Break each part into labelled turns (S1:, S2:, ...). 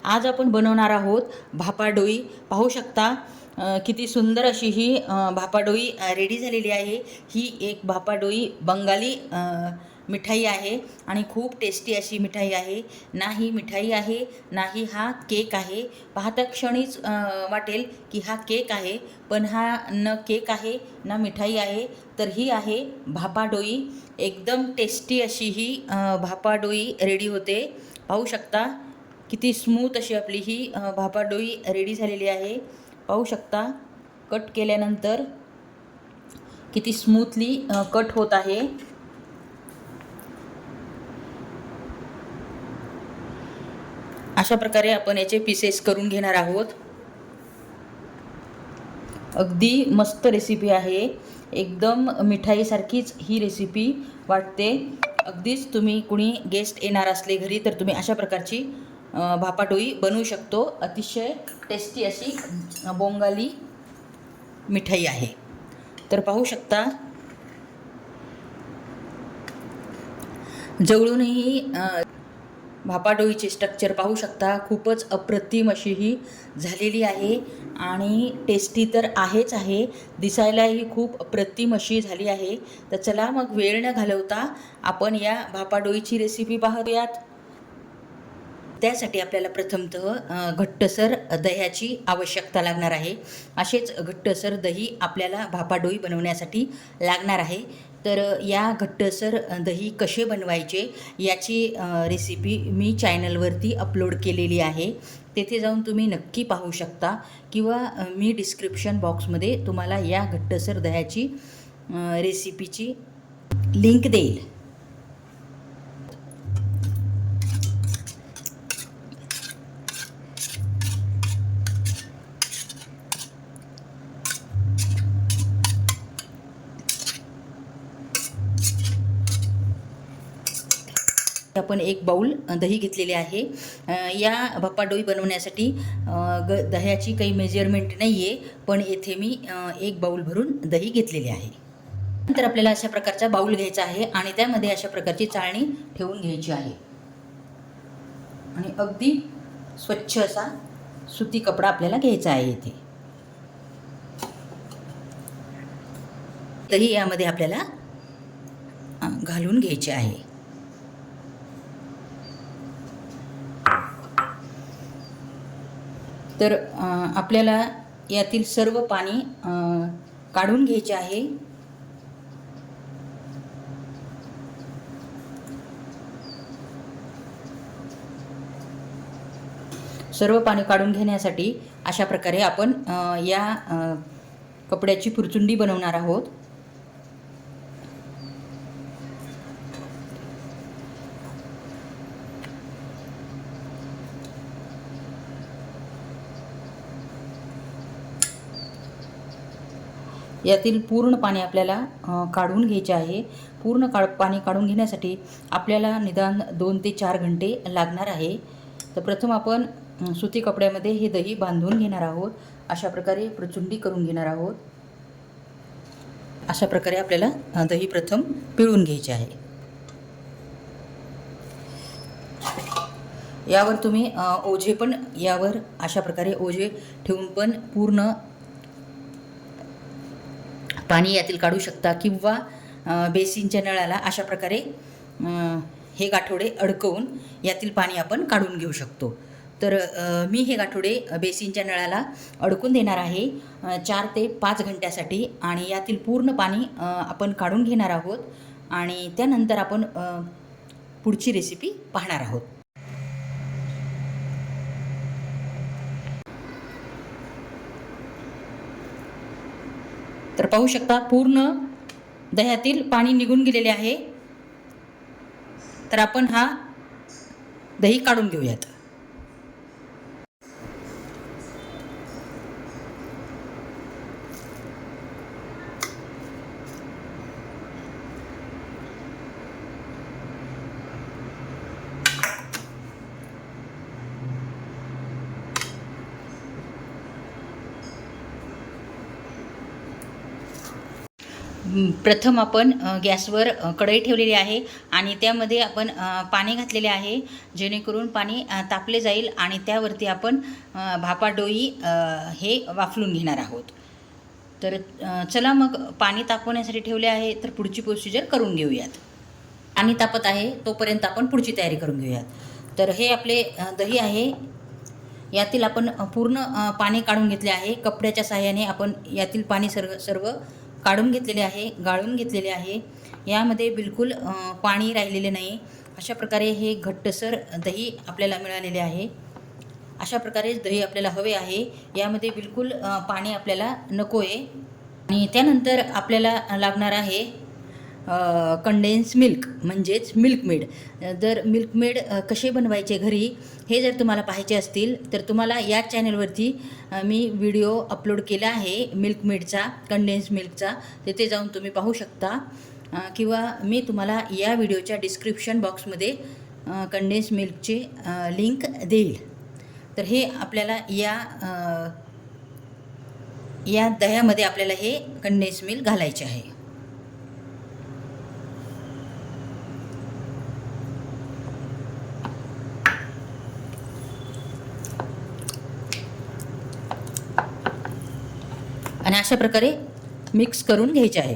S1: आज आपण बनवणार आहोत भापाडोई। पाहू शकता किती सुंदर अशी ही भापाडोई रेडी झालेली आहे। ही एक भापाडोई बंगाली मिठाई आहे आणि खूप टेस्टी अशी मिठाई आहे। ना ही मिठाई आहे ना ही हा केक आहे। पाहता क्षणीच वाटेल की हा केक आहे, पण हा न केक आहे ना मिठाई आहे, तर ही आहे भापाडोई। एकदम टेस्टी अशी ही भापाडोई रेडी होते। पाहू शकता किती स्मूथ अशी आपली ही भापाडोई रेडी झालेली आहे। पाहू शकता कट केल्यानंतर किती स्मूथली कट होत आहे। अशा प्रकारे आपण याचे पीसेस करून घेणार आहोत। अगदी मस्त रेसिपी आहे, एकदम मिठाईसारखीच ही रेसिपी वाटते। अगदीच तुम्ही कुणी गेस्ट येणार असले घरी तर तुम्ही अशा प्रकारची भापाडोई बनवू शकतो। अतिशय टेस्टी अशी बंगाली मिठाई आहे। तर पाहू शकता जवळूनही भापाडोईचे स्ट्रक्चर पाहू शकता, खूपच अप्रतिम अशी ही झालेली आहे आणि टेस्टी तर आहेच आहे, दिसायलाही खूप अप्रतिम अशी झाली आहे। तर चला मग वेळ न घालवता आपण या भापाडोईची रेसिपी पाहूयात। त्यासाठी आपल्याला प्रथमतः घट्टसर दह्याची आवश्यकता लागणार आहे। असेच घट्टसर दही आपल्याला भापाडोई बनवण्यासाठी लागणार आहे। तर या घट्टसर दही कसे बनवायचे याची रेसिपी मी चॅनलवरती अपलोड केलेली आहे, तेथे जाऊन तुम्ही नक्की पाहू शकता किंवा मी डिस्क्रिप्शन बॉक्समध्ये तुम्हाला या घट्टसर दह्याची रेसिपीची लिंक देईल। आपण एक बाउल दही घेतलेले आहे। या भापाडोई बनवण्यासाठी दह्याची काही मेजरमेंट नाही आहे, पण येथे मी एक बाउल भरून दही घेतलेले आहे। नंतर आपल्याला अशा प्रकारचा बाउल घ्यायचा आहे आणि त्यामध्ये अशा प्रकारची चाळणी ठेवून घ्यायची आहे आणि अगदी स्वच्छ असा सुती कपडा आपल्याला घ्यायचा आहे। येथे दही यामध्ये आपल्याला घालून घ्यायचे आहे। तर आपल्याला यातील सर्व पाणी काढून घ्यायचे आहे। सर्व पाणी काढून घेण्यासाठी अशा प्रकारे आपण या कपड्याची पुरचुंडी बनवणार आहोत। यातील पूर्ण पाणी आपल्याला काढून घ्यायचे आहे। पूर्ण पाणी काढून घेण्यासाठी आपल्याला निदान 2 ते 4 घंटे लागणार आहे। तर प्रथम आपण सुती कपड्यामध्ये हे दही बांधून घेणार आहोत। अशा प्रकारे पुरचुंडी करून घेणार आहोत। अशा प्रकारे आपल्याला दही प्रथम पिळून घ्यायचे आहे। यावर तुम्ही ओझे पण यावर अशा प्रकारे ओझे ठेवून पण पूर्ण पाणी यातील काढू शकता किंवा बेसिनच्या नळाला अशा प्रकारे हे गाठोडे अडकवून यातील पाणी आपण काढून घेऊ शकतो। तर मी हे गाठोडे बेसिनच्या नळाला अडकून देणार आहे 4 ते 5 घंट्यासाठी आणि यातील पूर्ण पाणी आपण काढून घेणार आहोत आणि त्यानंतर आपण पुढची रेसिपी पाहणार आहोत। तर पाहू शकता पूर्ण दह्यातील पाणी निघून गेलेले आहे। तर आपण हा दही काढून घेऊयात। प्रथम आपण गॅसवर कढई ठेवलेली आहे आणि त्यामध्ये आपण पाणी घातलेले आहे, जेणेकरून पाणी तापले जाईल आणि त्यावरती आपण भापाडोई हे वाफलून घेणार आहोत. तर चला मग पाणी तापवण्यासाठी ठेवले आहे, तर पुढची प्रोसिजर करून घेऊयात. पाणी तापत आहे तोपर्यंत आपण पुढची तयारी करून घेऊयात. तर हे आपले दही आहे, यातील आपण पूर्ण पाणी काढून घेतले आहे. कपड्याच्या साहाय्याने आपण यातील पाणी सर्व काढून घेतलेले आहे, गाळून घेतलेले आहे. यामध्ये बिलकुल पाणी राहिलेले नाही. अशा प्रकारे हे घट्टसर दही आपल्याला मिळालेले आहे. अशा प्रकारे दही आपल्याला हवे आहे. यामध्ये बिलकुल पाणी आपल्याला नको आहे. आणि त्यानंतर आपल्याला लागणार आहे कंडेन्स मिल्क म्हणजेच मिल्कमेड. जर मिल्कमेड कसे बनवायचे घरी हे जर तुम्हाला पाहायचे असतील तर तुम्हाला या चॅनलवरती मी व्हिडिओ अपलोड केला आहे मिल्कमेडचा, कंडेन्स मिल्कचा. तिथे जाऊन तुम्ही पाहू शकता किंवा मी तुम्हाला या व्हिडिओच्या डिस्क्रिप्शन बॉक्समध्ये कंडेन्स मिल्कची लिंक देईल. तर हे आपल्याला या दह्यामध्ये आपल्याला हे कंडेन्स मिल्क घालायचे आहे. आणि अशा प्रकारे मिक्स करून घ्यायचे आहे.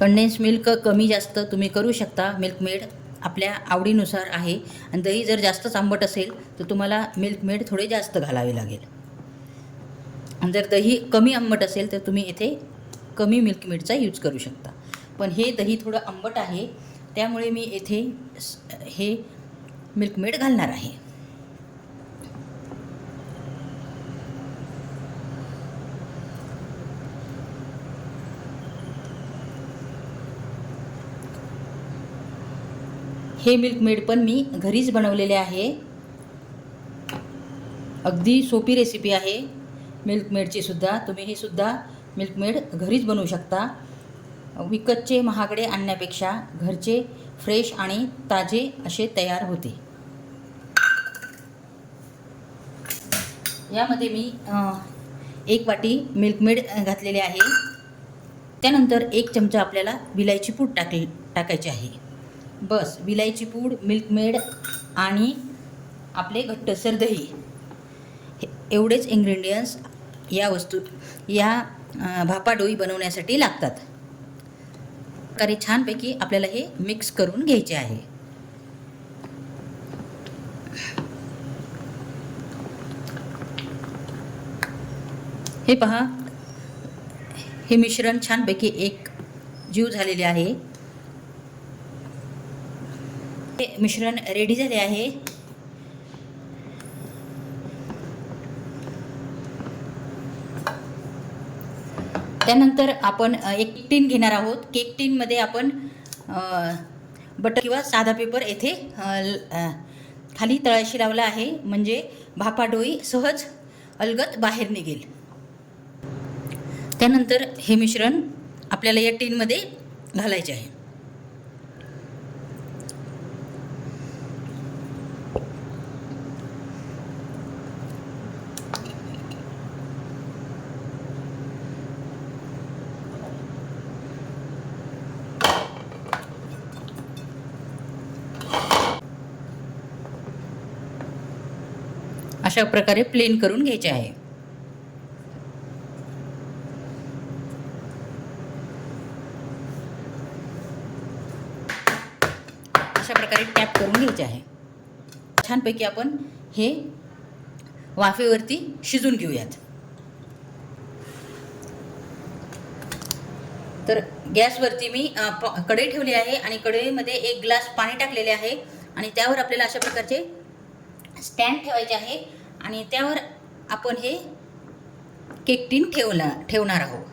S1: कंडेन्स मिल्क कमी जास्त तुम्ही करू शकता. मिल्कमेड आपल्या आवडीनुसार आहे. आणि दही जर जास्तच आंबट असेल तर तुम्हाला मिल्कमेड थोडे जास्त घालावे लागेल. आणि जर दही कमी आंबट असेल तर तुम्ही इथे कमी मिल्कमेडचा यूज करू शकता. पण हे दही थोडं आंबट आहे, त्यामुळे मी येथे हे मिल्कमेड घालणार आहे. हे मिल्कमेड पण मी घरीच बनवलेले आहे. अगदी सोपी रेसिपी आहे मिल्कमेडची सुद्धा. तुम्ही हे सुद्धा मिल्कमेड घरीच बनवू शकता. विकतचे महागडे आणण्यापेक्षा घरचे फ्रेश आणि ताजे असे तयार होते. यामध्ये मी 1 वाटी मिल्कमेड घातलेले आहे. त्यानंतर 1 चमचा आपल्याला विलायची पूड टाकायची आहे. बस, विलायची पूड, मिल्कमेड आणि आपले घट्टसर दही, एवढेच इन्ग्रेडियंट्स या भापाडोई बनवण्यासाठी लागतात. प्रकारे छानपैकी आपल्याला हे मिक्स करून घ्यायचे आहे. हे पहा, हे मिश्रण छानपैकी एक जीव झालेले आहे. हे मिश्रण रेडी झाले आहे. त्यानंतर आपण एक टीन घेणार आहोत. केक टीनमध्ये आपण बटर किंवा साधा पेपर येथे खाली तळाशी लावला आहे, म्हणजे भापाडोई सहज अलगद बाहेर निघेल. त्यानंतर हे मिश्रण आपल्याला या टीनमध्ये घालायचे आहे. अशा प्रकारे प्लेन करून घ्यायचे आहे. अशा प्रकारे टॅप करून घ्यायचे आहे. छानपैकी आपण हे वाफेवरती शिजून घेऊयात. तर गॅसवरती मी कढई ठेवली आहे आणि कढईमध्ये 1 ग्लास पाणी टाकलेले आहे आणि त्यावर आपल्याला अशा प्रकारचे स्टँड ठेवायचे आहे आणि त्यावर आपण हे केक टीन ठेवणार आहोत.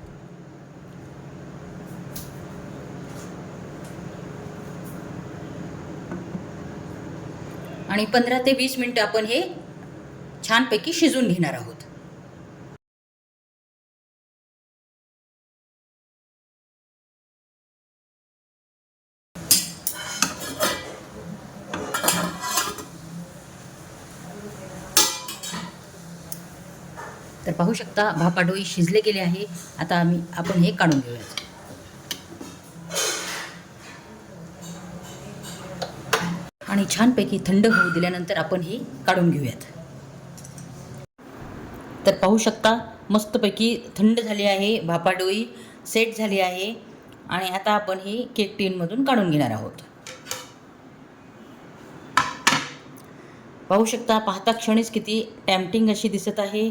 S1: आणि 15 ते 20 मिनिटं आपण हे छानपैकी शिजून घेणार आहोत. तर पाहू शकता भापाडोई शिजले गेले आहे. आता आपण हे काढून घेऊयात. आणि छानपैकी थंड होऊ दिल्यानंतर आपण हे काढून घेऊयात. तर पाहू शकता मस्तपैकी थंड झाली आहे, भापाडोई सेट झाली आहे. आणि आता आपण ही केक टीनमधून काढून घेणार आहोत. पाहू शकता पाहता क्षणीच किती टेम्पटिंग अशी दिसत आहे.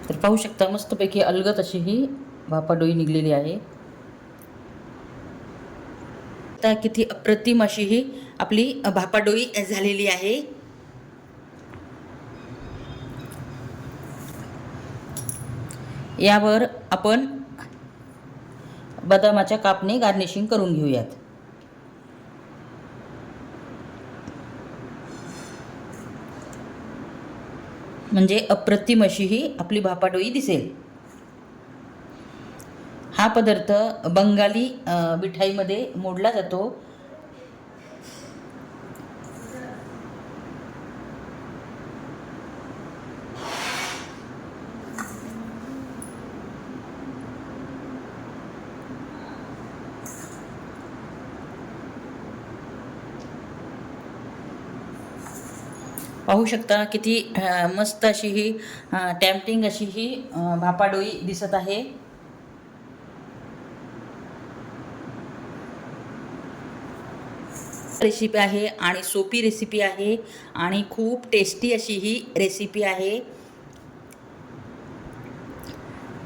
S1: तर पाहू शकता मस्तपैकी अलगद अशी ही भापाडोई निघलेली आहे. आता किती अप्रतिम अशी ही आपली भापाडोई झालेली आहे. यावर आपण बदामाच्या कापने गार्निशिंग करून घेऊयात. म्हणजे अप्रतिम अशी ही आपली भापाडोई दिसेल. हा पदार्थ बंगाली मिठाईमध्ये मोडला जातो. पाहू शकता किती मस्त अशी ही टेम्पटिंग अशी ही भापाडोई दिसत आहे. रेसिपी आहे आणि सोपी रेसिपी आहे आणि खूप टेस्टी अशी ही रेसिपी आहे.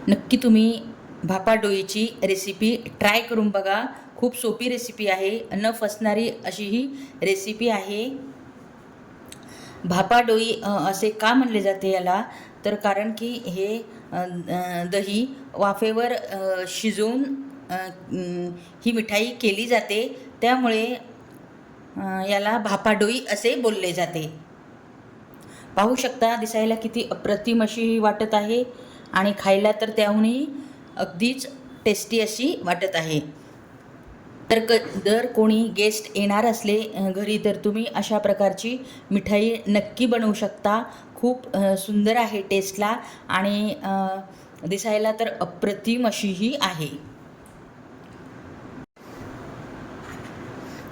S1: नक्की तुम्ही भापाडोईची रेसिपी ट्राय करून बघा. खूप सोपी रेसिपी आहे, न फसणारी अशी ही रेसिपी आहे. भापाडोई असे का म्हणले जाते याला, तर कारण की हे दही वाफेवर शिजवून ही मिठाई केली जाते, त्यामुळे याला भापाडोई असे बोलले जाते. पाहू शकता दिसायला किती अप्रतिम अशी वाटत आहे आणि खायला तर त्याहूनही अगदीच टेस्टी अशी वाटत आहे. जर कोणी गेस्ट येणार असले घरी तर तुम्ही अशा प्रकारची मिठाई नक्की बनवू शकता. खूप सुंदर आहे टेस्टला आणि दिसायला तर अप्रतिम अशीही आहे.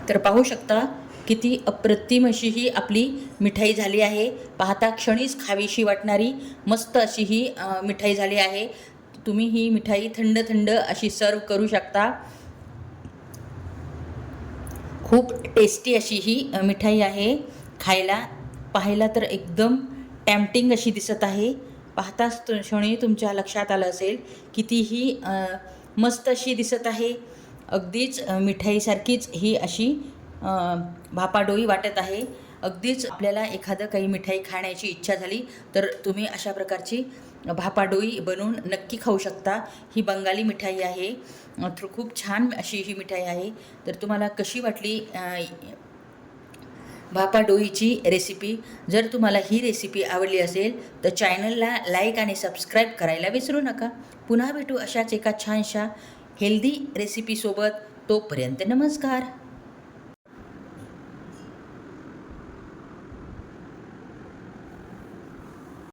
S1: तर पाहू शकता किती अप्रतिम अशी ही आपली मिठाई झाली आहे. पाहता क्षणीच खावीशी वाटणारी मस्त अशी ही मिठाई झाली आहे. तुम्ही ही मिठाई थंड थंड अशी सर्व करू शकता. खूप टेस्टी अशी ही मिठाई आहे. पाहायला तर एकदम टेम्पटिंग अशी दिसत आहे. पाहताच क्षणी तुमच्या लक्षात आलं असेल कितीही मस्त अशी दिसत आहे. अगदीच मिठाईसारखीच ही अशी भापाडोई वाटत आहे. अगदीच आपल्याला एखादं काही मिठाई खाण्याची इच्छा झाली तर तुम्ही अशा प्रकारची भापाडोई बनवून नक्की खाऊ शकता. ही बंगाली मिठाई आहे. तर खूप छान अशी ही मिठाई आहे. तर तुम्हाला कशी वाटली भापाडोईची रेसिपी? जर तुम्हाला ही रेसिपी आवडली असेल तर चॅनलला लाईक आणि सबस्क्राईब करायला विसरू नका. पुन्हा भेटू अशाच एका छानशा हेल्दी रेसिपीसोबत. तोपर्यंत नमस्कार.